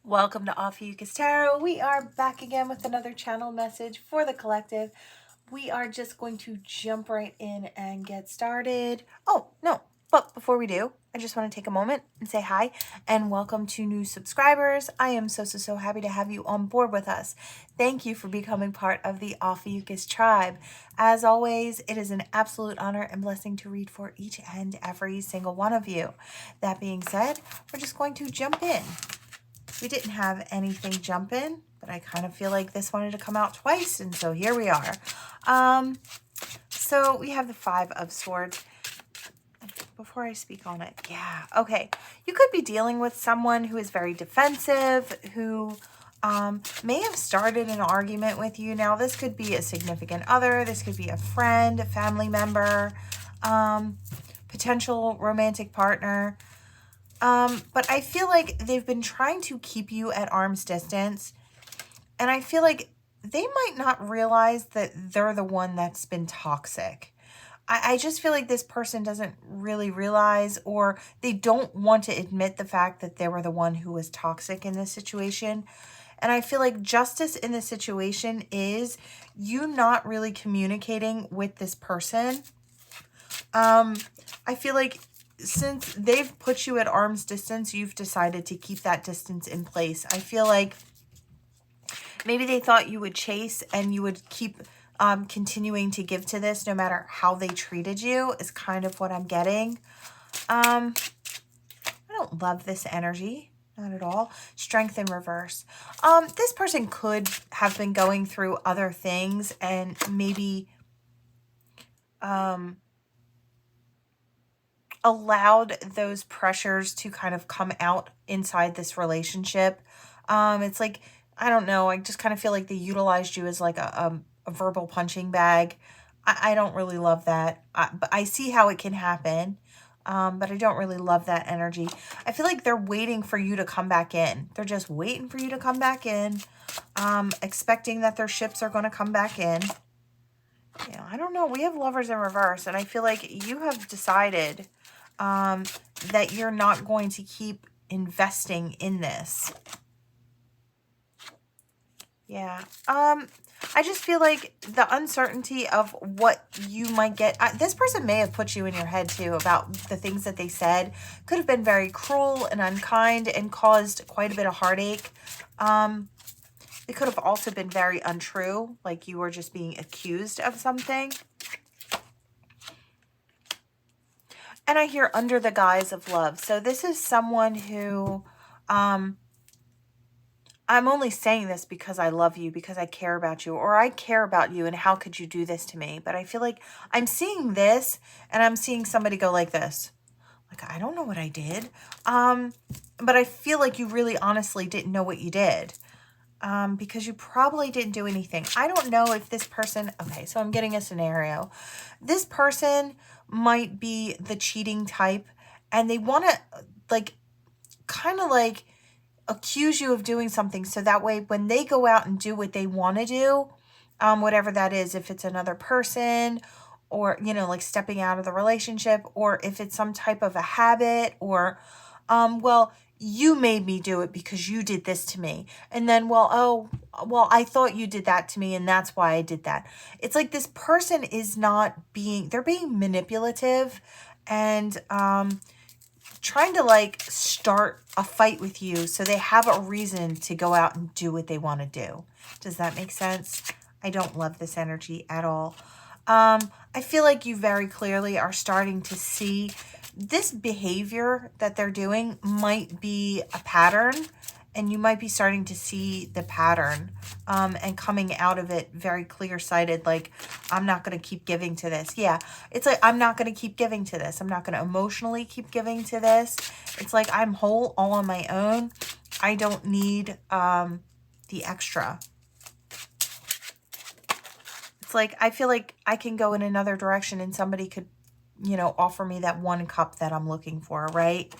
Welcome to Ophiuchus Tarot. We are back again with another channel message for the collective. We are just going to jump right in and get started. Oh, no. But before we do, I just want to take a moment and say hi and welcome to new subscribers. I am so happy to have you on board with us. Thank you for becoming part of the Ophiuchus tribe. As always, it is an absolute honor and blessing to read for each and every single one of you. That being said, we're just going to jump in. We didn't have anything jump in, but I kind of feel like this wanted to come out twice, and so here we are. So we have the Five of Swords. Before I speak on it, okay. You could be dealing with someone who is very defensive, who may have started an argument with you. Now, this could be a significant other. This could be a friend, a family member, potential romantic partner. But I feel like they've been trying to keep you at arm's distance. And I feel like they might not realize that they're the one that's been toxic. I just feel like this person doesn't really realize, or they don't want to admit the fact that they were the one who was toxic in this situation. And I feel like justice in this situation is you not really communicating with this person. I feel like since they've put you at arm's distance, you've decided to keep that distance in place. I feel like maybe they thought you would chase and you would keep continuing to give to this no matter how they treated you is kind of what I'm getting. I don't love this energy. Not at all. Strength in reverse. This person could have been going through other things and maybe allowed those pressures to kind of come out inside this relationship. It's like, I don't know, I just kind of feel like they utilized you as like a verbal punching bag. I don't really love that. But I see how it can happen, but I don't really love that energy. I feel like they're waiting for you to come back in. They're just waiting for you to come back in, expecting that their ships are going to come back in. Yeah, I don't know. We have Lovers in reverse, and I feel like you have decided that you're not going to keep investing in this. Yeah. I just feel like the uncertainty of what you might get. This person may have put you in your head too about the things that they said. Could have been very cruel and unkind and caused quite a bit of heartache. It could have also been very untrue, like you were just being accused of something. And I hear under the guise of love. So this is someone who, I'm only saying this because I love you, because I care about you, or I care about you, and how could you do this to me? But I feel like I'm seeing this, and I'm seeing somebody go like this. Like, I don't know what I did. But I feel like you really honestly didn't know what you did. Because you probably didn't do anything. I don't know if this person, okay, so I'm getting a scenario. This person might be the cheating type, and they want to like kind of like accuse you of doing something, so that way when they go out and do what they want to do, whatever that is, if it's another person, or like stepping out of the relationship, or if it's some type of a habit, or well, you made me do it because you did this to me. And then, well, I thought you did that to me, and that's why I did that. It's like this person is they're being manipulative and trying to like start a fight with you so they have a reason to go out and do what they want to do. Does that make sense? I don't love this energy at all. I feel like you very clearly are starting to see this behavior that they're doing might be a pattern, and you might be starting to see the pattern and coming out of it very clear-sighted, like, I'm not going to keep giving to this. Yeah, it's like, I'm not going to keep giving to this. I'm not going to emotionally keep giving to this. It's like, I'm whole all on my own. I don't need the extra. It's like, I feel like I can go in another direction and somebody could offer me that one cup that I'm looking for, right?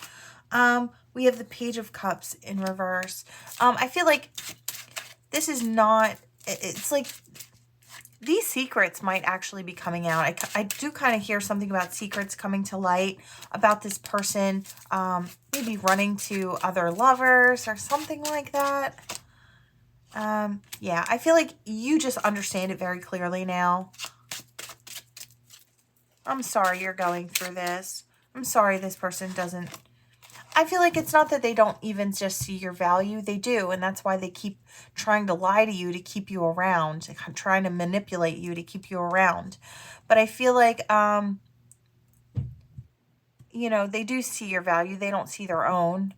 We have the Page of Cups in reverse. I feel like this is not, it's like these secrets might actually be coming out. I do kind of hear something about secrets coming to light about this person, maybe running to other lovers or something like that. Yeah, I feel like you just understand it very clearly now. I'm sorry you're going through this. I'm sorry this person doesn't. I feel like it's not that they don't even just see your value. They do, and that's why they keep trying to lie to you to keep you around, trying to manipulate you to keep you around. But I feel like, you know, they do see your value. They don't see their own.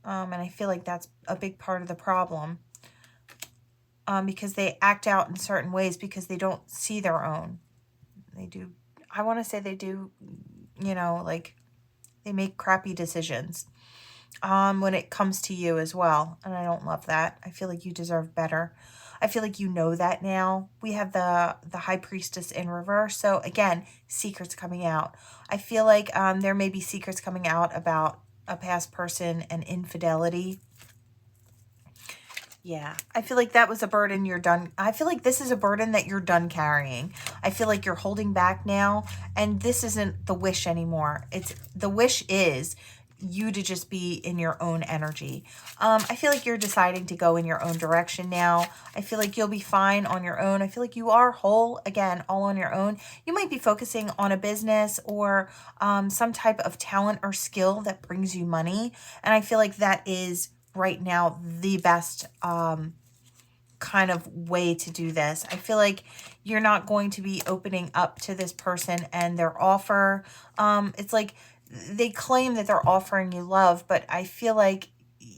And I feel like that's a big part of the problem. Because they act out in certain ways because they don't see their own. They do, I want to say they do, you know, like they make crappy decisions when it comes to you as well. And I don't love that. I feel like you deserve better. I feel like you know that now. We have the High Priestess in reverse. So again, secrets coming out. I feel like there may be secrets coming out about a past person and infidelity. Yeah, I feel like that was a burden you're done. I feel like this is a burden that you're done carrying. I feel like you're holding back now, and this isn't the wish anymore. It's the wish is you to just be in your own energy. I feel like you're deciding to go in your own direction now. I feel like you'll be fine on your own. I feel like you are whole, again, all on your own. You might be focusing on a business or some type of talent or skill that brings you money, and I feel like that is right now the best kind of way to do this. I feel like you're not going to be opening up to this person and their offer. It's like they claim that they're offering you love, but I feel like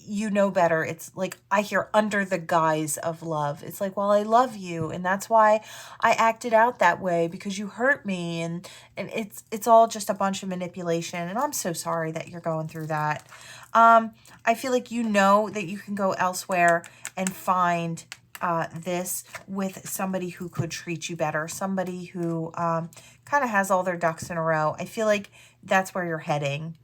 you know better. It's like I hear under the guise of love. It's like, well, I love you, and that's why I acted out that way because you hurt me, and it's all just a bunch of manipulation. And I'm so sorry that you're going through that. I feel like you know that you can go elsewhere and find this with somebody who could treat you better, somebody who kind of has all their ducks in a row. I feel like that's where you're heading.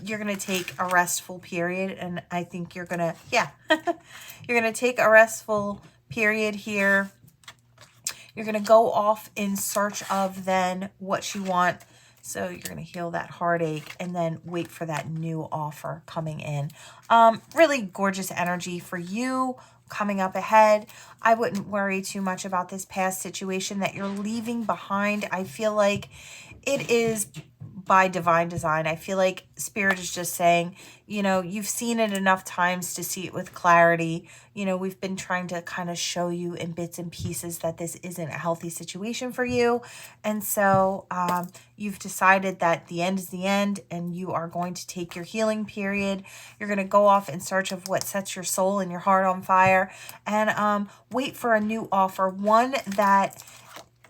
You're going to take a restful period, and I think you're going to, yeah, you're going to take a restful period here. You're going to go off in search of then what you want. So you're going to heal that heartache and then wait for that new offer coming in. Really gorgeous energy for you coming up ahead. I wouldn't worry too much about this past situation that you're leaving behind. I feel like it is by divine design. I feel like Spirit is just saying, you know, you've seen it enough times to see it with clarity. You know, we've been trying to kind of show you in bits and pieces that this isn't a healthy situation for you. And so you've decided that the end is the end, and you are going to take your healing period. You're going to go off in search of what sets your soul and your heart on fire, and wait for a new offer, one that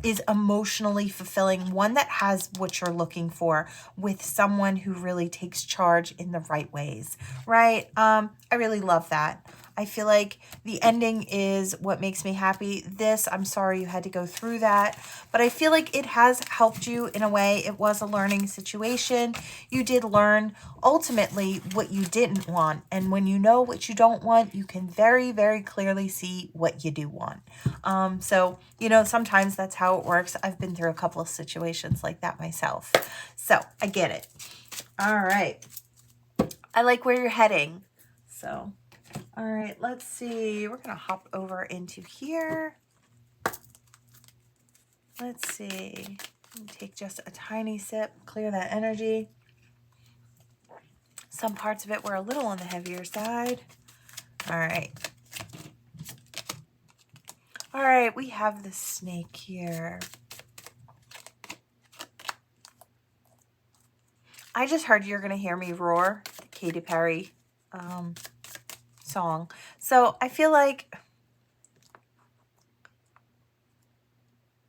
is emotionally fulfilling, one that has what you're looking for, with someone who really takes charge in the right ways, right? I really love that. I feel like the ending is what makes me happy. This, I'm sorry you had to go through that, but I feel like it has helped you in a way. It was a learning situation. You did learn ultimately what you didn't want. And when you know what you don't want, you can very, very clearly see what you do want. So, you know, sometimes that's how it works. I've been through a couple of situations like that myself. So I get it. All right. I like where you're heading. So, all right, let's see. We're going to hop over into here. Let's see. Take just a tiny sip, clear that energy. Some parts of it were a little on the heavier side. All right. All right, we have the snake here. I just heard You're Gonna Hear Me Roar, the Katy Perry song. So I feel like,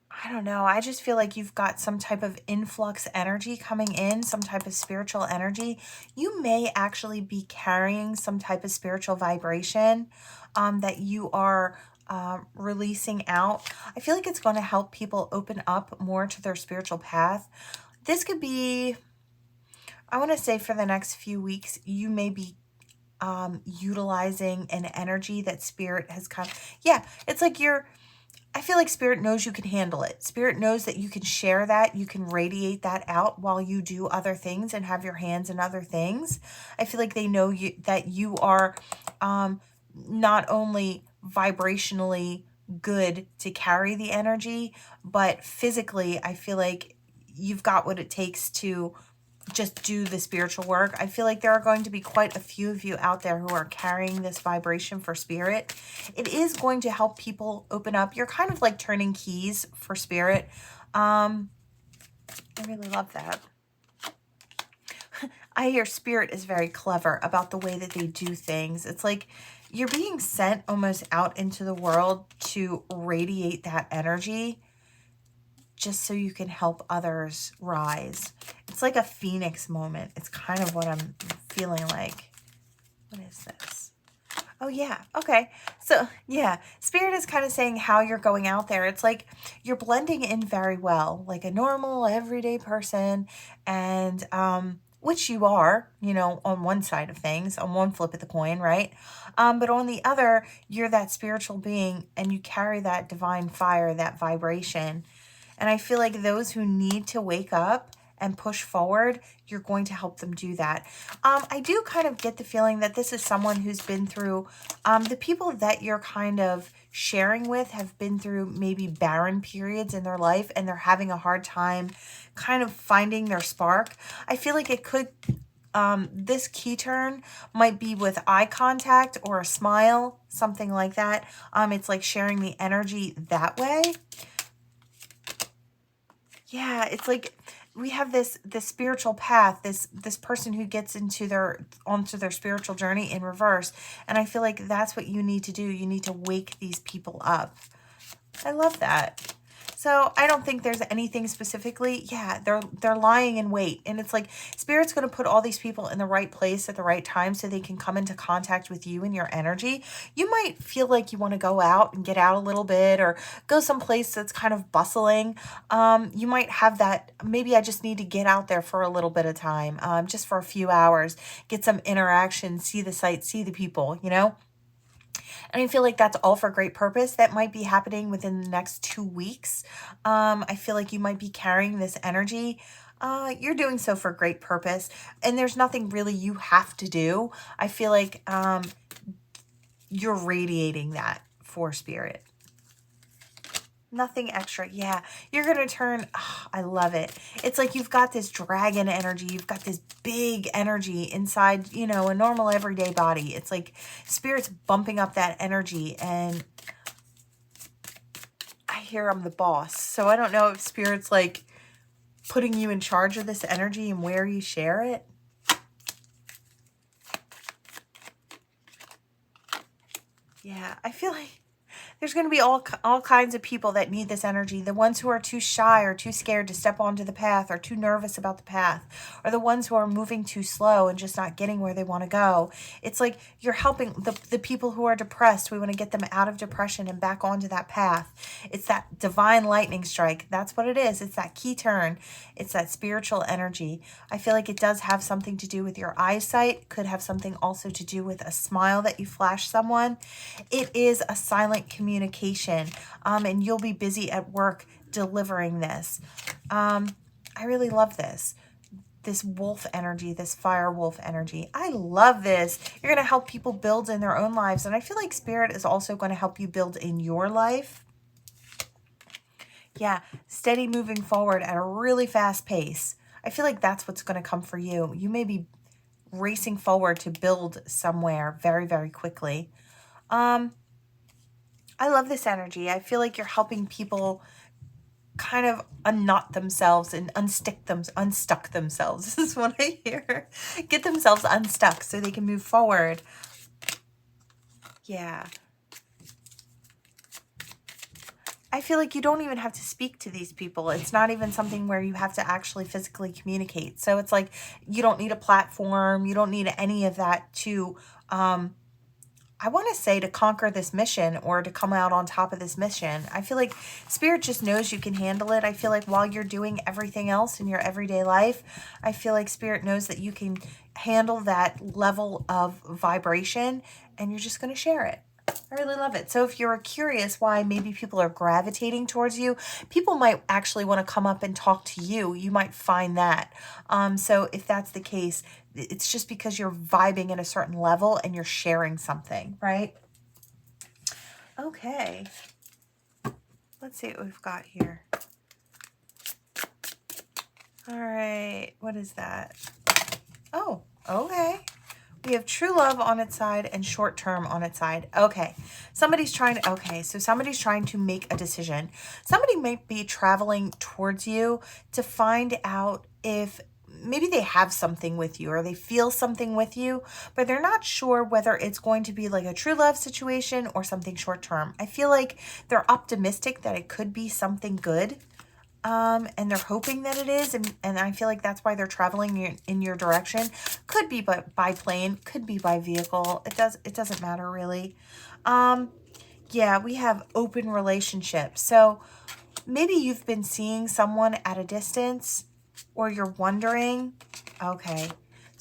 I don't know, I just feel like you've got some type of influx energy coming in, some type of spiritual energy. You may actually be carrying some type of spiritual vibration that you are releasing out. I feel like it's going to help people open up more to their spiritual path. This could be, I want to say for the next few weeks, you may be utilizing an energy that Spirit has come. Yeah, it's like you're, I feel like Spirit knows you can handle it. Spirit knows that you can share that, you can radiate that out while you do other things and have your hands in other things. I feel like they know that you are not only vibrationally good to carry the energy, but physically, I feel like you've got what it takes to just do the spiritual work. I feel like there are going to be quite a few of you out there who are carrying this vibration for Spirit. It is going to help people open up. You're kind of like turning keys for Spirit. I really love that. I hear Spirit is very clever about the way that they do things. It's like you're being sent almost out into the world to radiate that energy just so you can help others rise. It's like a phoenix moment. It's kind of what I'm feeling like. What is this? Oh, yeah. Okay. So, yeah, Spirit is kind of saying how you're going out there. It's like you're blending in very well, like a normal, everyday person. And, which you are, you know, on one side of things, on one flip of the coin, right? But on the other, you're that spiritual being and you carry that divine fire, that vibration. And I feel like those who need to wake up and push forward, you're going to help them do that. I do kind of get the feeling that this is someone who's been through, the people that you're kind of sharing with have been through maybe barren periods in their life and they're having a hard time kind of finding their spark. I feel like it could, this key turn might be with eye contact or a smile, something like that. It's like sharing the energy that way. Yeah, it's like we have this spiritual path, this person who gets onto their spiritual journey in reverse. And I feel like that's what you need to do. You need to wake these people up. I love that. So I don't think there's anything specifically. Yeah, they're lying in wait. And it's like Spirit's going to put all these people in the right place at the right time so they can come into contact with you and your energy. You might feel like you want to go out and get out a little bit or go someplace that's kind of bustling. You might have that, maybe I just need to get out there for a little bit of time, just for a few hours, get some interaction, see the sights, see the people, you know? And I feel like that's all for great purpose. That might be happening within the next 2 weeks. I feel like you might be carrying this energy. You're doing so for great purpose. And there's nothing really you have to do. I feel like you're radiating that for Spirit. Nothing extra. Yeah, you're going to turn, oh, I love it. It's like you've got this dragon energy. You've got this big energy inside, you know, a normal everyday body. It's like Spirit's bumping up that energy. And I hear I'm the boss. So I don't know if Spirit's like putting you in charge of this energy and where you share it. Yeah, I feel like there's going to be all kinds of people that need this energy. The ones who are too shy or too scared to step onto the path or too nervous about the path, or the ones who are moving too slow and just not getting where they want to go. It's like you're helping the people who are depressed. We want to get them out of depression and back onto that path. It's that divine lightning strike. That's what it is. It's that key turn. It's that spiritual energy. I feel like it does have something to do with your eyesight. Could have something also to do with a smile that you flash someone. It is a silent communication, and you'll be busy at work delivering this. I really love this wolf energy, this fire wolf energy. I love this. You're going to help people build in their own lives, and I feel like Spirit is also going to help you build in your life. Yeah, steady moving forward at a really fast pace. I feel like that's what's going to come for you. You may be racing forward to build somewhere very, very quickly. I love this energy. I feel like you're helping people kind of unknot themselves and unstuck themselves. This is what I hear. Get themselves unstuck so they can move forward. Yeah. I feel like you don't even have to speak to these people. It's not even something where you have to actually physically communicate. So it's like you don't need a platform. You don't need any of that to I want to say to conquer this mission or to come out on top of this mission. I feel like Spirit just knows you can handle it. I feel like while you're doing everything else in your everyday life, I feel like Spirit knows that you can handle that level of vibration and you're just going to share it. I really love it. So if you're curious why maybe people are gravitating towards you, people might actually want to come up and talk to you. You might find that. So if that's the case, it's just because you're vibing at a certain level and you're sharing something, right? Okay. Let's see what we've got here. All right. What is that? Oh, okay. We have true love on its side and short term on its side. Okay. Somebody's trying to make a decision. Somebody might be traveling towards you to find out if maybe they have something with you or they feel something with you, but they're not sure whether it's going to be like a true love situation or something short term. I feel like they're optimistic that it could be something good. And they're hoping that it is, and I feel like that's why they're traveling in your direction. Could be by plane, could be by vehicle. It doesn't matter really. Yeah, we have open relationships. So maybe you've been seeing someone at a distance, or you're wondering. Okay.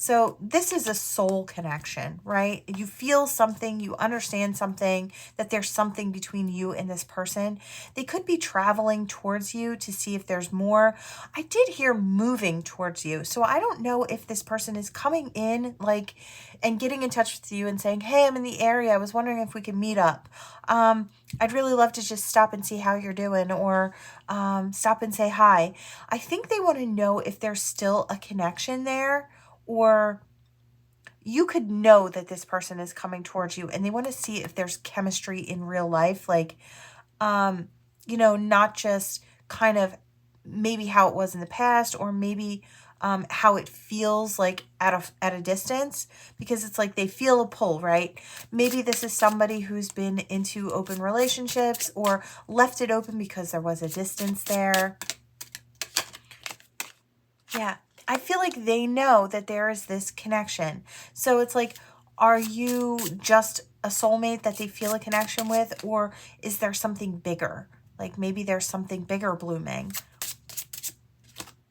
So this is a soul connection, right? You feel something, you understand something, that there's something between you and this person. They could be traveling towards you to see if there's more. I did hear moving towards you. So I don't know if this person is coming in like and getting in touch with you and saying, hey, I'm in the area. I was wondering if we could meet up. I'd really love to just stop and see how you're doing, or stop and say hi. I think they want to know if there's still a connection there, or you could know that this person is coming towards you and they want to see if there's chemistry in real life. Like, not just kind of maybe how it was in the past, or maybe how it feels like at a distance, because it's like they feel a pull, right? Maybe this is somebody who's been into open relationships or left it open because there was a distance there. Yeah. I feel like they know that there is this connection. So it's like, are you just a soulmate that they feel a connection with, or is there something bigger? Like maybe there's something bigger blooming.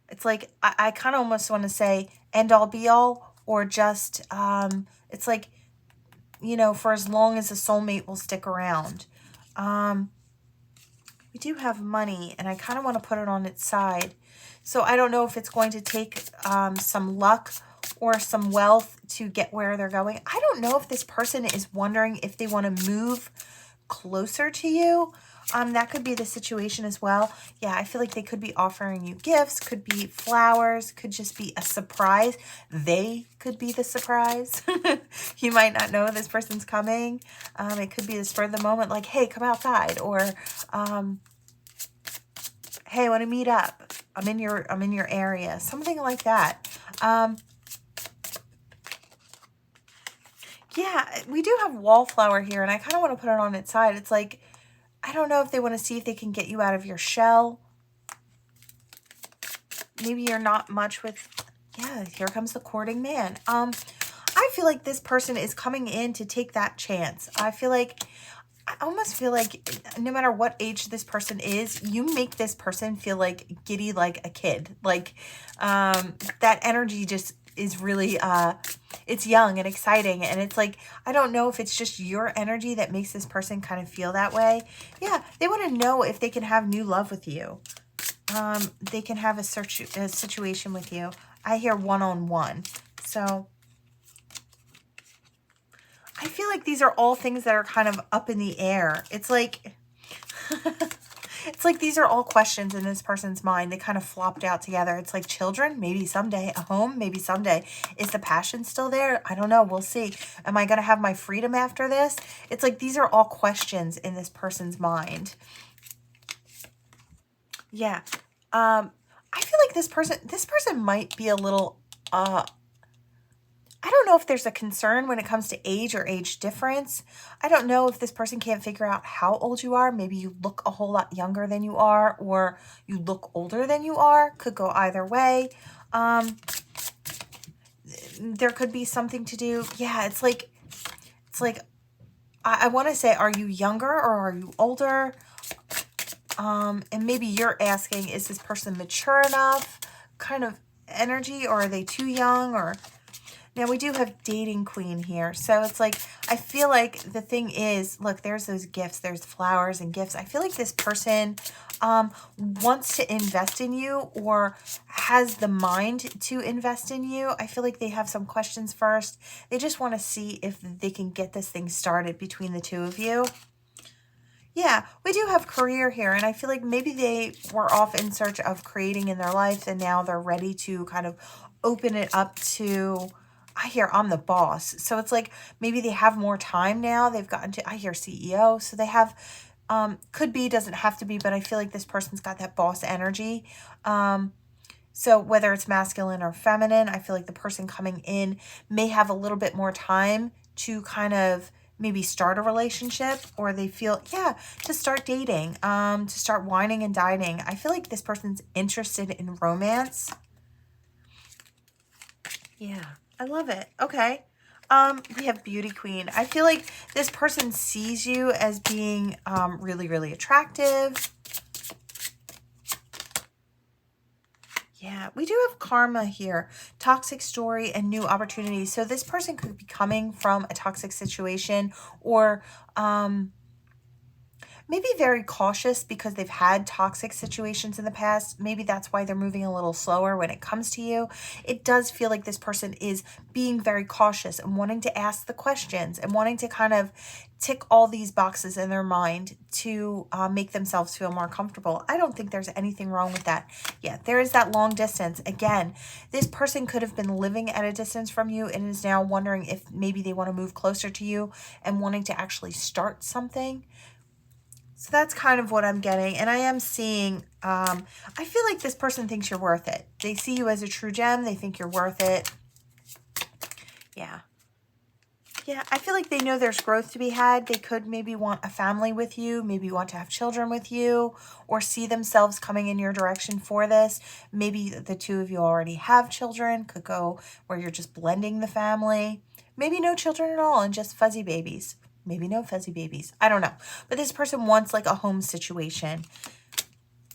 It's like, I kind of almost want to say end all be all, or just, it's like, for as long as a soulmate will stick around. We do have money, and I kind of want to put it on its side. So I don't know if it's going to take some luck or some wealth to get where they're going. I don't know if this person is wondering if they want to move closer to you. That could be the situation as well. Yeah, I feel like they could be offering you gifts, could be flowers, could just be a surprise. They could be the surprise. You might not know this person's coming. It could be the spur of the moment, like, hey, come outside, or hey, I want to meet up. I'm in your area. Something like that. Yeah, we do have wallflower here, and I kind of want to put it on its side. It's like, I don't know if they want to see if they can get you out of your shell. Maybe you're not much with, yeah, here comes the courting man. I feel like this person is coming in to take that chance. I almost feel like no matter what age this person is, you make this person feel like giddy like a kid. Like that energy just is really, it's young and exciting. And it's like, I don't know if it's just your energy that makes this person kind of feel that way. Yeah, they want to know if they can have new love with you. They can have a situation with you. I hear one-on-one. So I feel like these are all things that are kind of up in the air. It's like, it's like these are all questions in this person's mind. They kind of flopped out together. It's like children, maybe someday. A home, maybe someday. Is the passion still there? I don't know. We'll see. Am I going to have my freedom after this? It's like these are all questions in this person's mind. Yeah. I feel like this person might be a little, I don't know if there's a concern when it comes to age or age difference. I don't know if this person can't figure out how old you are. Maybe you look a whole lot younger than you are, or you look older than you are. Could go either way. There could be something to do. Yeah, it's like I want to say, are you younger or are you older? And maybe you're asking, is this person mature enough kind of energy, or are they too young? Or now we do have dating queen here. So it's like, I feel like the thing is, look, there's those gifts, there's flowers and gifts. I feel like this person wants to invest in you or has the mind to invest in you. I feel like they have some questions first. They just want to see if they can get this thing started between the two of you. Yeah, we do have career here, and I feel like maybe they were off in search of creating in their life, and now they're ready to kind of open it up to, I hear I'm the boss. So it's like maybe they have more time now. They've gotten to, I hear CEO. So they have, could be, doesn't have to be, but I feel like this person's got that boss energy. So whether it's masculine or feminine, I feel like the person coming in may have a little bit more time to kind of maybe start a relationship, or they feel, yeah, to start dating, to start whining and dining. I feel like this person's interested in romance. Yeah, I love it. Okay. We have Beauty Queen. I feel like this person sees you as being really, really attractive. Yeah, we do have karma here, toxic story and new opportunities. So this person could be coming from a toxic situation, or maybe very cautious because they've had toxic situations in the past. Maybe that's why they're moving a little slower when it comes to you. It does feel like this person is being very cautious and wanting to ask the questions and wanting to kind of tick all these boxes in their mind to make themselves feel more comfortable. I don't think there's anything wrong with that. Yeah, there is that long distance. Again, this person could have been living at a distance from you and is now wondering if maybe they want to move closer to you and wanting to actually start something. So that's kind of what I'm getting. And I am seeing, I feel like this person thinks you're worth it. They see you as a true gem. They think you're worth it. Yeah. Yeah, I feel like they know there's growth to be had. They could maybe want a family with you, maybe want to have children with you, or see themselves coming in your direction for this. Maybe the two of you already have children, could go where you're just blending the family. Maybe no children at all and just fuzzy babies. Maybe no fuzzy babies. I don't know. But this person wants like a home situation.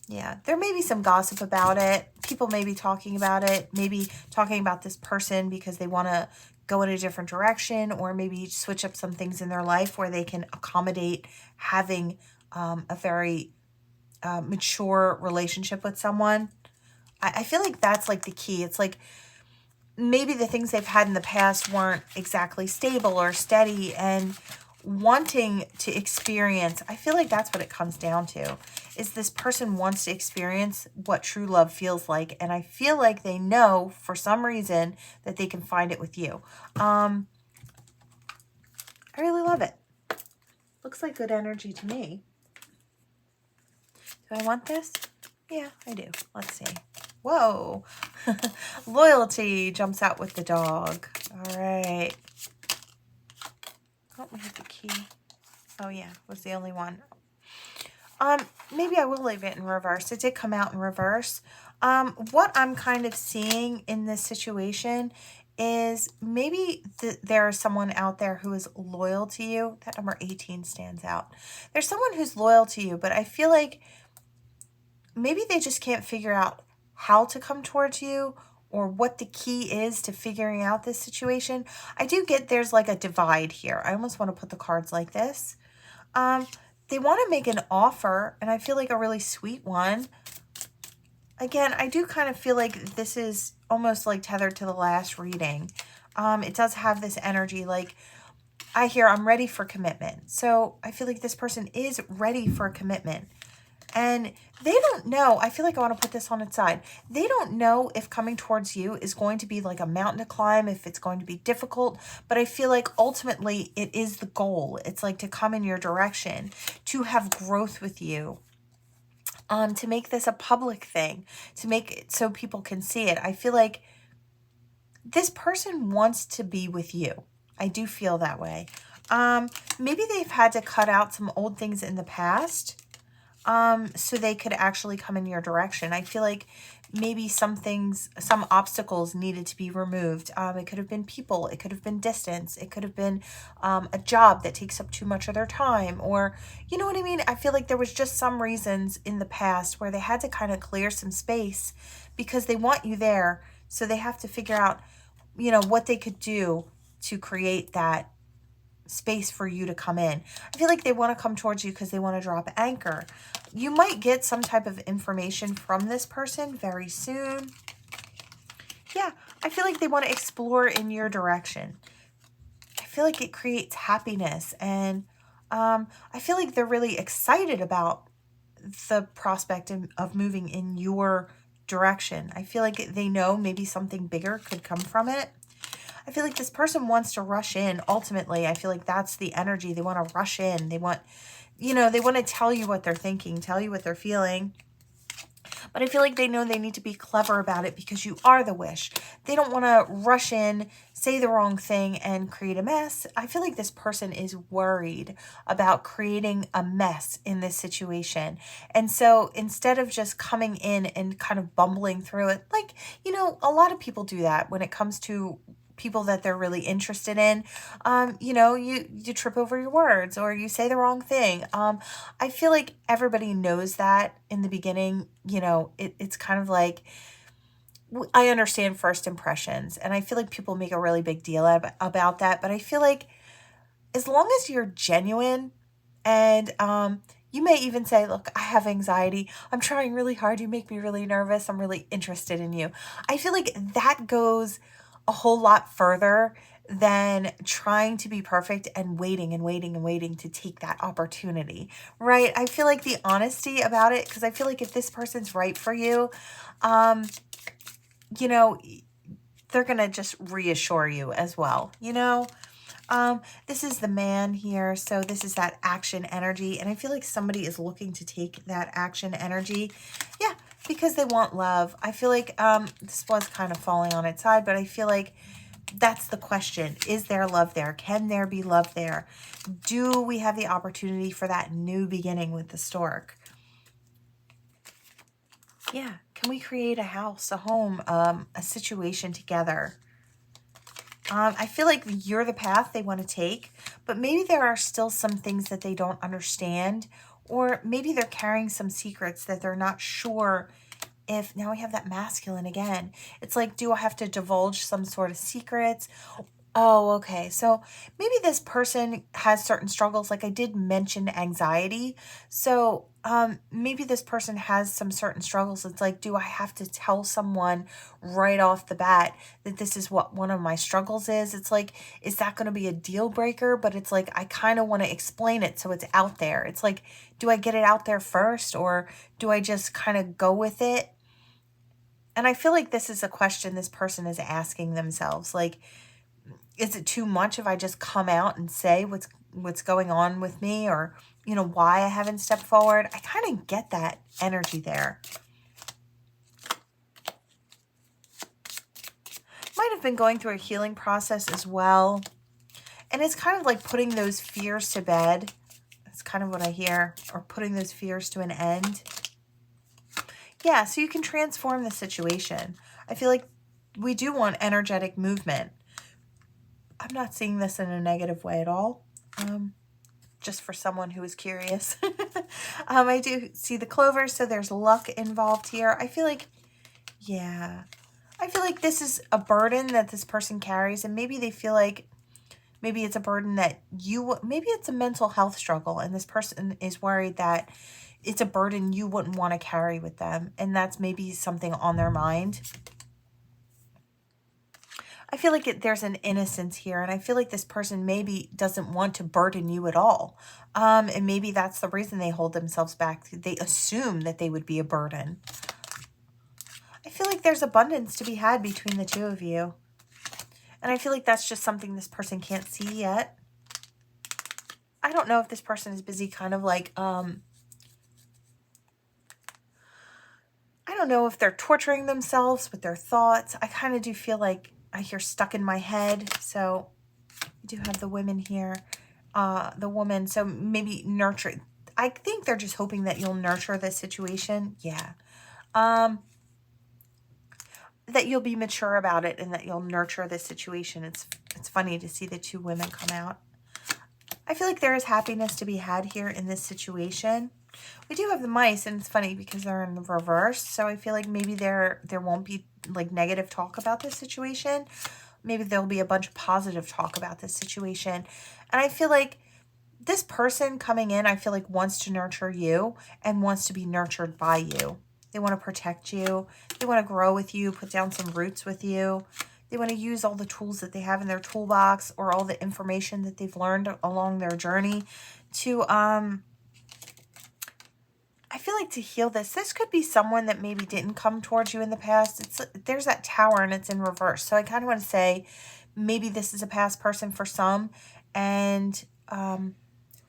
Yeah, there may be some gossip about it. People may be talking about it, maybe talking about this person because they want to go in a different direction, or maybe switch up some things in their life where they can accommodate having a very mature relationship with someone. I feel like that's like the key. It's like maybe the things they've had in the past weren't exactly stable or steady, and wanting to experience, I feel like that's what it comes down to, is this person wants to experience what true love feels like. And I feel like they know for some reason that they can find it with you. I really love it. Looks like good energy to me. Do I want this? Yeah, I do. Let's see. Whoa. Loyalty jumps out with the dog. All right. Oh, we have the key. Oh, yeah, was the only one. Maybe I will leave it in reverse. It did come out in reverse. What I'm kind of seeing in this situation is maybe there is someone out there who is loyal to you. That number 18 stands out. There's someone who's loyal to you, but I feel like maybe they just can't figure out how to come towards you, or what the key is to figuring out this situation. I do get there's like a divide here. I almost want to put the cards like this. They want to make an offer, and I feel like a really sweet one. Again, I do kind of feel like this is almost like tethered to the last reading. It does have this energy like, I hear I'm ready for commitment. So I feel like this person is ready for a commitment. And they don't know, I feel like I want to put this on its side. They don't know if coming towards you is going to be like a mountain to climb, if it's going to be difficult, but I feel like ultimately it is the goal. It's like to come in your direction, to have growth with you, to make this a public thing, to make it so people can see it. I feel like this person wants to be with you. I do feel that way. Maybe they've had to cut out some old things in the past, so they could actually come in your direction. I feel like maybe some things, some obstacles needed to be removed. It could have been people, it could have been distance, it could have been a job that takes up too much of their time, or you know what I mean? I feel like there was just some reasons in the past where they had to kind of clear some space because they want you there. So they have to figure out, you know, what they could do to create that space for you to come in. I feel like they want to come towards you because they want to drop anchor. You might get some type of information from this person very soon. Yeah, I feel like they want to explore in your direction. I feel like it creates happiness, and I feel like they're really excited about the prospect of moving in your direction. I feel like they know maybe something bigger could come from it. I feel like this person wants to rush in. Ultimately, I feel like that's the energy. They want to rush in. They want, you know, they want to tell you what they're thinking, tell you what they're feeling. But I feel like they know they need to be clever about it because you are the wish. They don't want to rush in, say the wrong thing, and create a mess. I feel like this person is worried about creating a mess in this situation. And so instead of just coming in and kind of bumbling through it, like, you know, a lot of people do that when it comes to people that they're really interested in. You know, you trip over your words or you say the wrong thing. I feel like everybody knows that in the beginning. You know, it's kind of like, I understand first impressions, and I feel like people make a really big deal about that. But I feel like as long as you're genuine, and you may even say, look, I have anxiety. I'm trying really hard. You make me really nervous. I'm really interested in you. I feel like that goes a whole lot further than trying to be perfect and waiting and waiting and waiting to take that opportunity, right? I feel like the honesty about it, because I feel like if this person's right for you, you know, they're going to just reassure you as well, you know? This is the man here, so this is that action energy, and I feel like somebody is looking to take that action energy, yeah, because they want love. I feel like this was kind of falling on its side, but I feel like that's the question. Is there love there? Can there be love there? Do we have the opportunity for that new beginning with the stork? Yeah, can we create a house, a home, a situation together? I feel like you're the path they want to take, but maybe there are still some things that they don't understand, or maybe they're carrying some secrets that they're not sure if, now we have that masculine again. It's like, do I have to divulge some sort of secrets? Oh, okay. So maybe this person has certain struggles. Like I did mention anxiety. So maybe this person has some certain struggles. It's like, do I have to tell someone right off the bat that this is what one of my struggles is? It's like, is that going to be a deal breaker? But it's like, I kind of want to explain it so it's out there. It's like, do I get it out there first, or do I just kind of go with it? And I feel like this is a question this person is asking themselves. Like, is it too much if I just come out and say what's going on with me, or, you know, why I haven't stepped forward? I kind of get that energy there. Might have been going through a healing process as well. And it's kind of like putting those fears to bed. That's kind of what I hear. Or putting those fears to an end. Yeah, so you can transform the situation. I feel like we do want energetic movement. I'm not seeing this in a negative way at all. Just for someone who is curious. I do see the clover, so there's luck involved here. I feel like, yeah. I feel like this is a burden that this person carries, and maybe they feel like maybe it's a burden that maybe it's a mental health struggle, and this person is worried that it's a burden you wouldn't want to carry with them, and that's maybe something on their mind. I feel like there's an innocence here, and I feel like this person maybe doesn't want to burden you at all. And maybe that's the reason they hold themselves back. They assume that they would be a burden. I feel like there's abundance to be had between the two of you. And I feel like that's just something this person can't see yet. I don't know if this person is busy kind of like, I don't know if they're torturing themselves with their thoughts. I kind of do feel like I hear stuck in my head. So I do have the women here, the woman. So maybe nurture. I think they're just hoping that you'll nurture this situation. Yeah. That you'll be mature about it and that you'll nurture this situation. It's funny to see the two women come out. I feel like there is happiness to be had here in this situation. We do have the mice, and it's funny because they're in the reverse. So I feel like maybe there won't be like negative talk about this situation. maybe there'll be a bunch of positive talk about this situation. And I feel like this person coming in, I feel like wants to nurture you and wants to be nurtured by you. They want to protect you. They want to grow with you, put down some roots with you. They want to use all the tools that they have in their toolbox or all the information that they've learned along their journey to, I feel like to heal this. This could be someone that maybe didn't come towards you in the past. There's that tower and it's in reverse. So I kind of want to say maybe this is a past person for some, and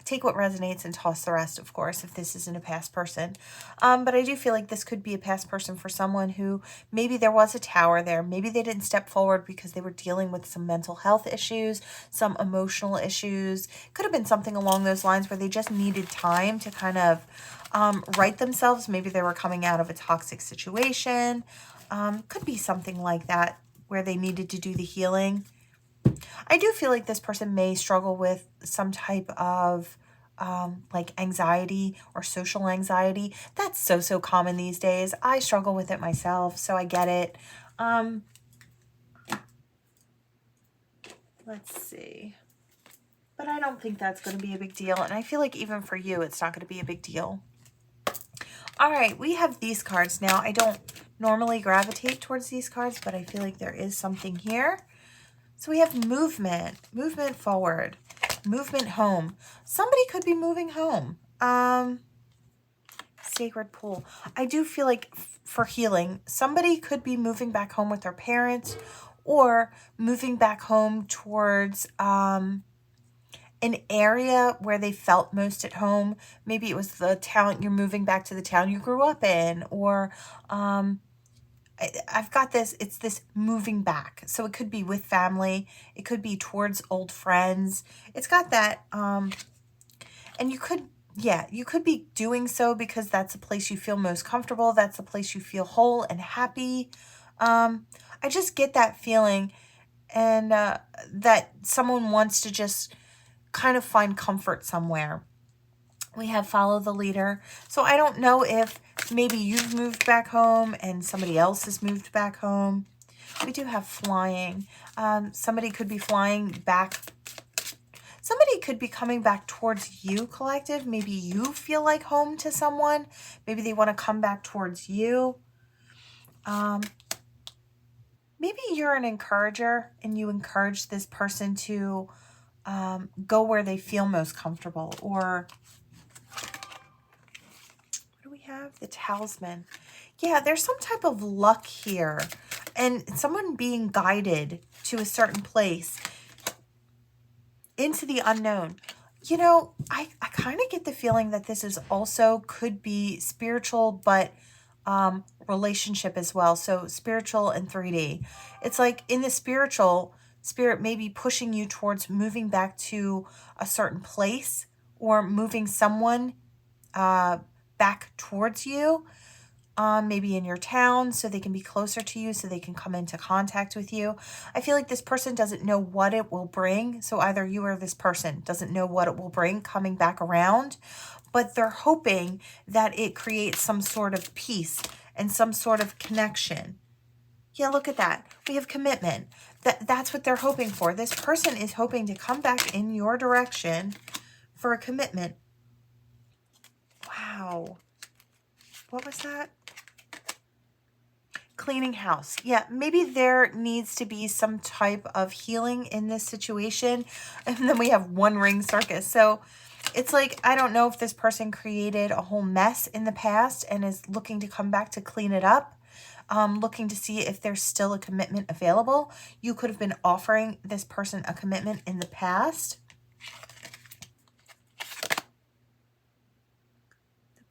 take what resonates and toss the rest, of course, if this isn't a past person. But I do feel like this could be a past person for someone who maybe there was a tower there. Maybe they didn't step forward because they were dealing with some mental health issues, some emotional issues. Could have been something along those lines where they just needed time to kind of right themselves. Maybe they were coming out of a toxic situation. Could be something like that where they needed to do the healing. I do feel like this person may struggle with some type of like anxiety or social anxiety. That's so common these days. I struggle with it myself, so I get it. Let's see. But I don't think that's going to be a big deal. And I feel like even for you, it's not going to be a big deal. All right, we have these cards now. I don't normally gravitate towards these cards, but I feel like there is something here. So we have movement, movement forward, movement home. Somebody could be moving home. Sacred pool. I do feel like for healing, somebody could be moving back home with their parents or moving back home towards an area where they felt most at home. Maybe it was the town, you're moving back to the town you grew up in, or I've got this, it's this moving back. So it could be with family. It could be towards old friends. It's got that, and you could, yeah, you could be doing so because that's the place you feel most comfortable. That's the place you feel whole and happy. I just get that feeling, and that someone wants to just kind of find comfort somewhere. We have follow the leader. So I don't know if maybe you've moved back home and somebody else has moved back home. We do have flying. Somebody could be flying back. Somebody could be coming back towards you, collective. Maybe you feel like home to someone. Maybe they want to come back towards you. Maybe you're an encourager and you encourage this person to go where they feel most comfortable. Or have the talisman. Yeah, there's some type of luck here and someone being guided to a certain place into the unknown. You know, I kind of get the feeling that this is also could be spiritual, but relationship as well. So spiritual and 3D. It's like in the spiritual, spirit may be pushing you towards moving back to a certain place or moving someone back towards you, maybe in your town, so they can be closer to you, so they can come into contact with you. I feel like this person doesn't know what it will bring. So either you or this person doesn't know what it will bring coming back around, but they're hoping that it creates some sort of peace and some sort of connection. Yeah, look at that. We have commitment. That's what they're hoping for. This person is hoping to come back in your direction for a commitment. Wow. What was that? Cleaning house. Yeah, maybe there needs to be some type of healing in this situation. And then we have one ring circus. So it's like, I don't know if this person created a whole mess in the past and is looking to come back to clean it up. Looking to see if there's still a commitment available. You could have been offering this person a commitment in the past.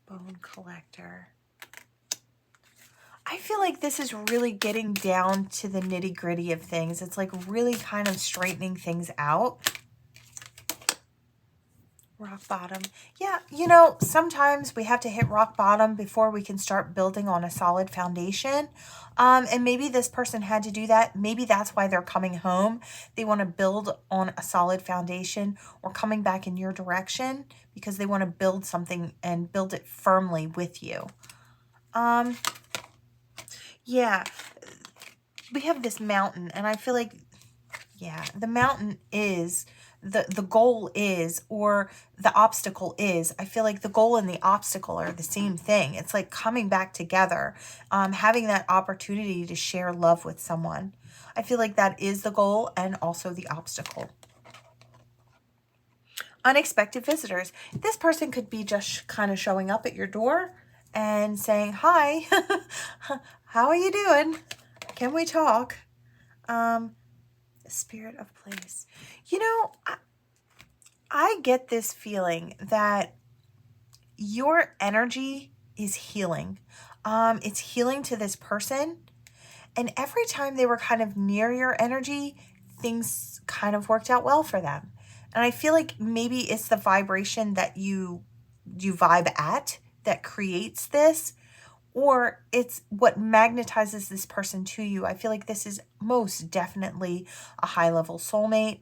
Bone collector. I feel like this is really getting down to the nitty gritty of things. It's like really kind of straightening things out. Rock bottom. Yeah, you know, sometimes we have to hit rock bottom before we can start building on a solid foundation. And maybe this person had to do that. Maybe that's why they're coming home. They want to build on a solid foundation or coming back in your direction because they want to build something and build it firmly with you. Yeah, we have this mountain and I feel like Yeah, the mountain is, the goal is, or the obstacle is. I feel like the goal and the obstacle are the same thing. It's like coming back together, having that opportunity to share love with someone. I feel like that is the goal and also the obstacle. Unexpected visitors. This person could be just kind of showing up at your door and saying, hi, how are you doing? Can we talk? Spirit of place. You know, I get this feeling that your energy is healing. It's healing to this person. And every time they were kind of near your energy, things kind of worked out well for them. And I feel like maybe it's the vibration that you vibe at that creates this, or it's what magnetizes this person to you. I feel like this is most definitely a high level soulmate.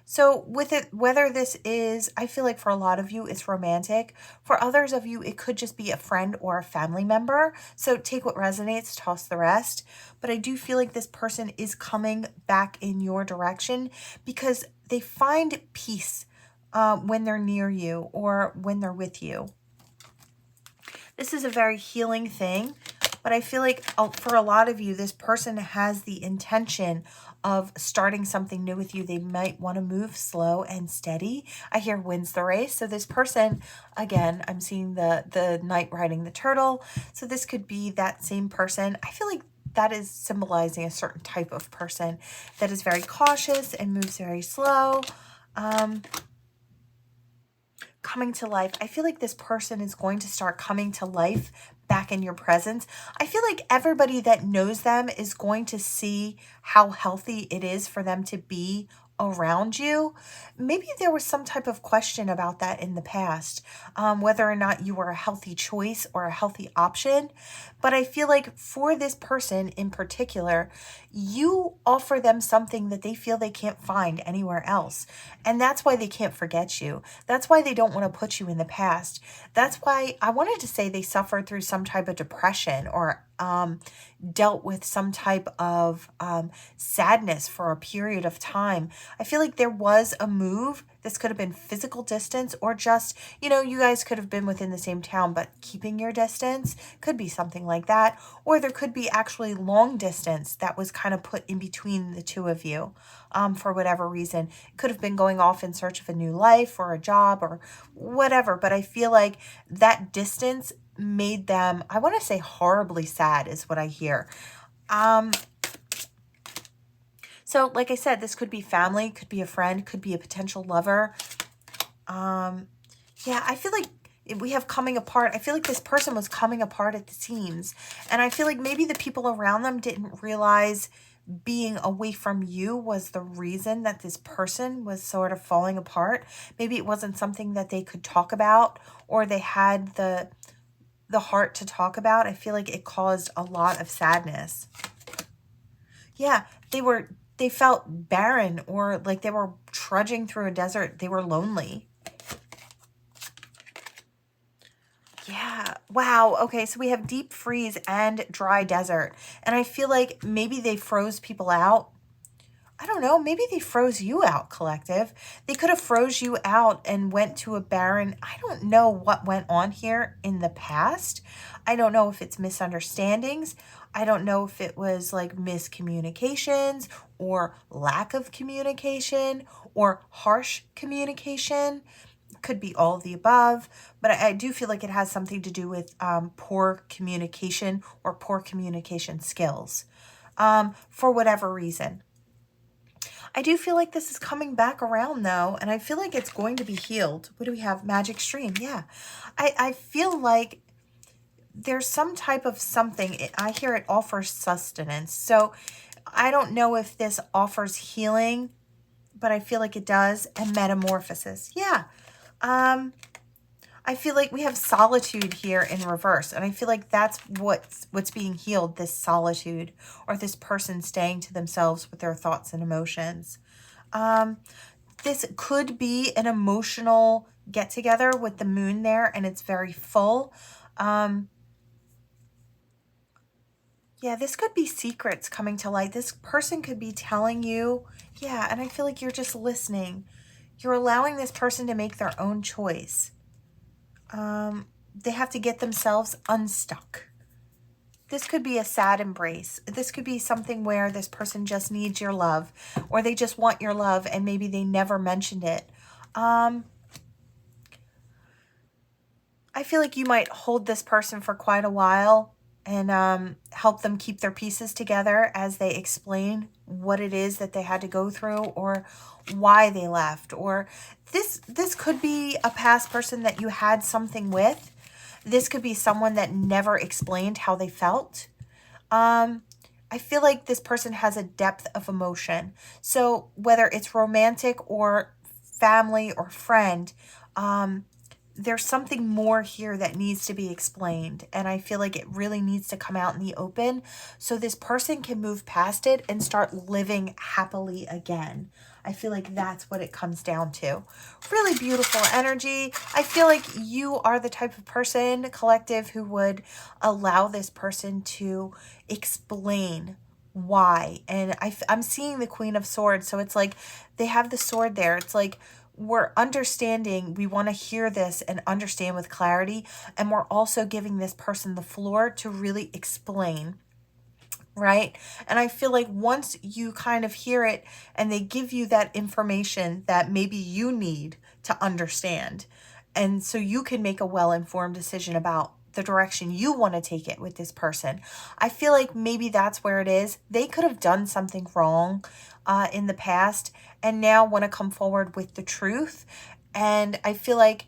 So with it, whether this is, I feel like for a lot of you, it's romantic. For others of you, it could just be a friend or a family member. So take what resonates, toss the rest. But I do feel like this person is coming back in your direction because they find peace when they're near you or when they're with you. This is a very healing thing, but I feel like for a lot of you, this person has the intention of starting something new with you. They might want to move slow and steady. I hear wins the race. So this person, again, I'm seeing the knight riding the turtle. So this could be that same person. I feel like that is symbolizing a certain type of person that is very cautious and moves very slow. Coming to life. I feel like this person is going to start coming to life back in your presence. I feel like everybody that knows them is going to see how healthy it is for them to be around you. Maybe there was some type of question about that in the past, whether or not you were a healthy choice or a healthy option. But I feel like for this person in particular, you offer them something that they feel they can't find anywhere else. And that's why they can't forget you. That's why they don't want to put you in the past. That's why I wanted to say they suffered through some type of depression or dealt with some type of sadness for a period of time. I feel like there was a move. This could have been physical distance or just, you know, you guys could have been within the same town, but keeping your distance could be something like that. Or there could be actually long distance that was kind of put in between the two of you for whatever reason. It could have been going off in search of a new life or a job or whatever. But I feel like that distance made them, I want to say horribly sad is what I hear. So like I said, this could be family, could be a friend, could be a potential lover. Yeah, I feel like we have coming apart. I feel like this person was coming apart at the seams. And I feel like maybe the people around them didn't realize being away from you was the reason that this person was sort of falling apart. Maybe it wasn't something that they could talk about or they had the heart to talk about. I feel like it caused a lot of sadness. Yeah, they felt barren or like they were trudging through a desert. They were lonely. Yeah. Wow. Okay. So we have deep freeze and dry desert. And I feel like maybe they froze people out. I don't know. Maybe they froze you out, collective. They could have froze you out and went to a barren. I don't know what went on here in the past. I don't know if it's misunderstandings. I don't know if it was like miscommunications or lack of communication or harsh communication. Could be all of the above, but I do feel like it has something to do with poor communication or poor communication skills for whatever reason. I do feel like this is coming back around though, and I feel like it's going to be healed. What do we have? Magic stream. Yeah. I feel like there's some type of something. I hear it offers sustenance. So I don't know if this offers healing, but I feel like it does. And metamorphosis. Yeah. I feel like we have solitude here in reverse. And I feel like that's what's being healed, this solitude or this person staying to themselves with their thoughts and emotions. This could be an emotional get together with the moon there and it's very full. Yeah, this could be secrets coming to light. This person could be telling you, yeah, and I feel like you're just listening. You're allowing this person to make their own choice. They have to get themselves unstuck. This could be a sad embrace. This could be something where this person just needs your love, or they just want your love and maybe they never mentioned it. I feel like you might hold this person for quite a while and help them keep their pieces together as they explain what it is that they had to go through or why they left. Or this could be a past person that you had something with. This could be someone that never explained how they felt. I feel like this person has a depth of emotion. So whether it's romantic or family or friend, there's something more here that needs to be explained. And I feel like it really needs to come out in the open so this person can move past it and start living happily again. I feel like that's what it comes down to. Really beautiful energy. I feel like you are the type of person, collective, who would allow this person to explain why. And I'm seeing the Queen of Swords. So it's like they have the sword there. It's like, we're understanding, we want to hear this and understand with clarity, and we're also giving this person the floor to really explain, right? And I feel like once you kind of hear it and they give you that information that maybe you need to understand, and so you can make a well-informed decision about the direction you want to take it with this person. I feel like maybe that's where it is. They could have done something wrong in the past and now want to come forward with the truth. And I feel like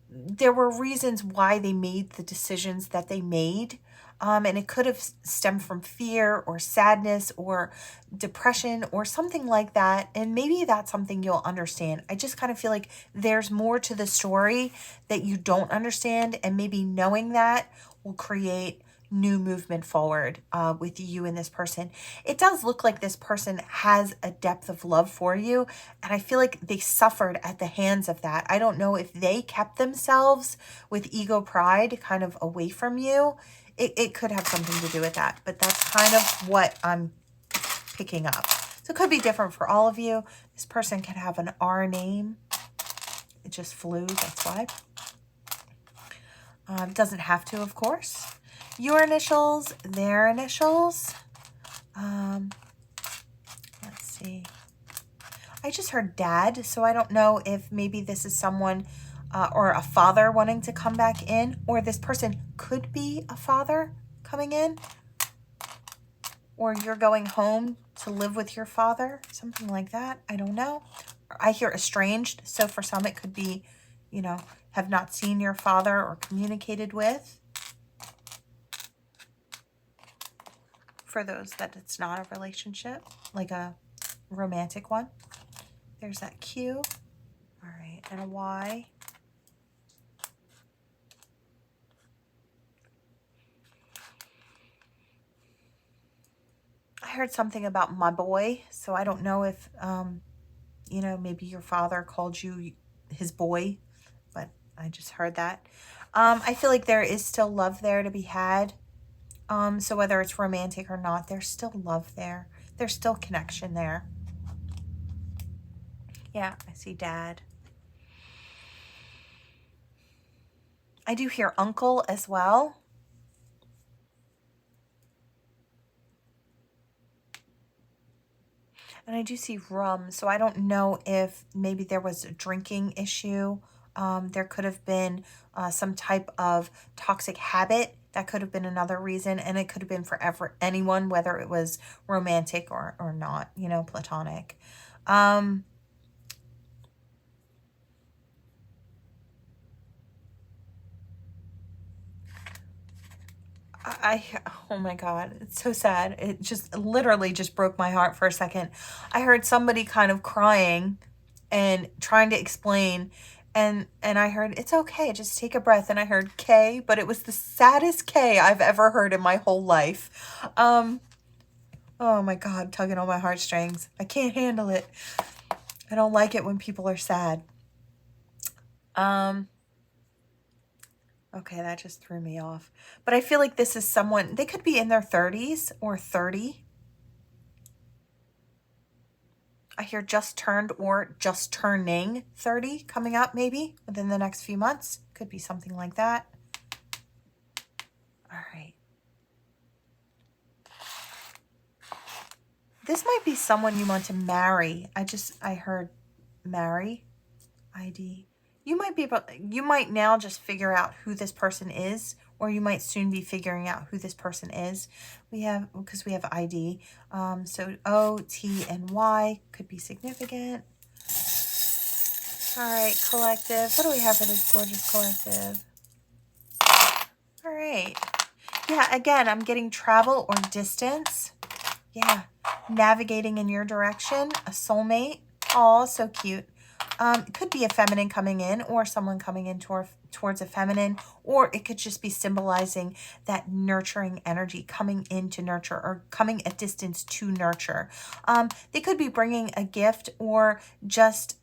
there were reasons why they made the decisions that they made. And it could have stemmed from fear or sadness or depression or something like that. And maybe that's something you'll understand. I just kind of feel like there's more to the story that you don't understand. And maybe knowing that will create new movement forward with you and this person. It does look like this person has a depth of love for you. And I feel like they suffered at the hands of that. I don't know if they kept themselves with ego pride kind of away from you. It could have something to do with that, but that's kind of what I'm picking up. So it could be different for all of you. This person could have an R name. It just flew, that's why. Doesn't have to, of course. Your initials, their initials. Let's see. I just heard dad, so I don't know if maybe this is someone or a father wanting to come back in, or this person could be a father coming in, or you're going home to live with your father, something like that. I don't know. I hear estranged, so for some it could be, you know, have not seen your father or communicated with. For those that it's not a relationship, like a romantic one. There's that Q. All right, and a Y. I heard something about my boy, so I don't know if, you know, maybe your father called you his boy, but I just heard that. I feel like there is still love there to be had. So whether it's romantic or not, there's still love there. There's still connection there. Yeah, I see dad. I do hear uncle as well. And I do see rum, so I don't know if maybe there was a drinking issue. There could have been some type of toxic habit. That could have been another reason, and it could have been for anyone, whether it was romantic or not, you know, platonic. Oh my God, it's so sad. It just literally just broke my heart for a second. I heard somebody kind of crying and trying to explain, and I heard, it's okay, just take a breath. And I heard K, but it was the saddest K I've ever heard in my whole life. Oh my God, tugging on my heartstrings. I can't handle it. I don't like it when people are sad. Okay, that just threw me off. But I feel like this is someone, they could be in their 30s or 30. I hear just turned or just turning 30 coming up maybe within the next few months. Could be something like that. All right. This might be someone you want to marry. I heard marry, ID. You might now just figure out who this person is, or you might soon be figuring out who this person is. Because we have ID. So O, T, and Y could be significant. All right, collective. What do we have for this gorgeous collective? All right. Yeah, again, I'm getting travel or distance. Yeah, navigating in your direction, a soulmate. Oh, so cute. It could be a feminine coming in or someone coming in towards a feminine, or it could just be symbolizing that nurturing energy coming in to nurture or coming a distance to nurture. They could be bringing a gift or just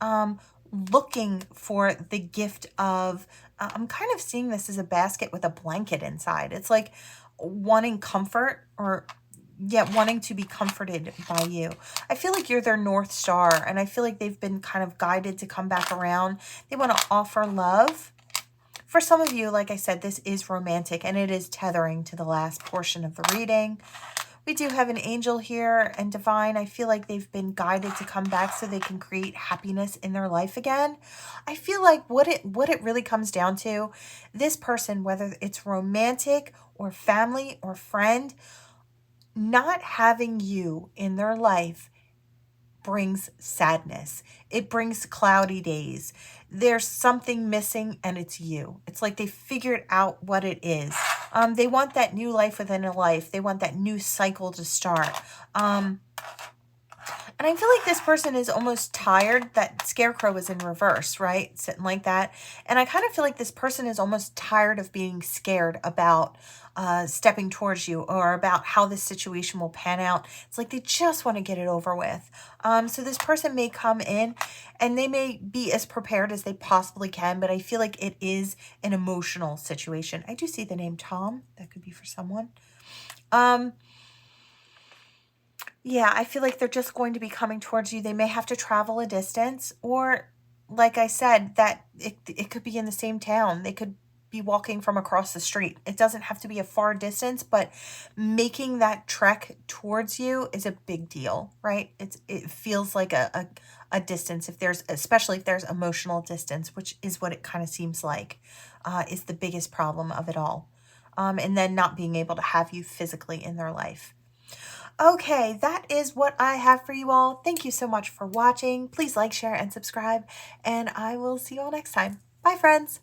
looking for the gift of, I'm kind of seeing this as a basket with a blanket inside. It's like wanting comfort or wanting to be comforted by you. I feel like you're their North Star, and I feel like they've been kind of guided to come back around. They want to offer love. For some of you, like I said, this is romantic, and it is tethering to the last portion of the reading. We do have an angel here and divine. I feel like they've been guided to come back so they can create happiness in their life again. I feel like what it really comes down to, this person, whether it's romantic or family or friend, not having you in their life brings sadness. It brings cloudy days. There's something missing, and it's you. It's like they figured out what it is. They want that new life within a life. They want that new cycle to start. And I feel like this person is almost tired. That scarecrow is in reverse, right? Sitting like that. And I kind of feel like this person is almost tired of being scared about stepping towards you or about how this situation will pan out. It's like they just want to get it over with. So this person may come in and they may be as prepared as they possibly can, but I feel like it is an emotional situation. I do see the name Tom. That could be for someone. Yeah, I feel like they're just going to be coming towards you. They may have to travel a distance, or like I said, that it could be in the same town. They could be walking from across the street. It doesn't have to be a far distance, but making that trek towards you is a big deal, right? It feels like a distance, especially if there's emotional distance, which is what it kind of seems like, is the biggest problem of it all. And then not being able to have you physically in their life. Okay, that is what I have for you all. Thank you so much for watching. Please like, share, and subscribe, and I will see you all next time. Bye, friends.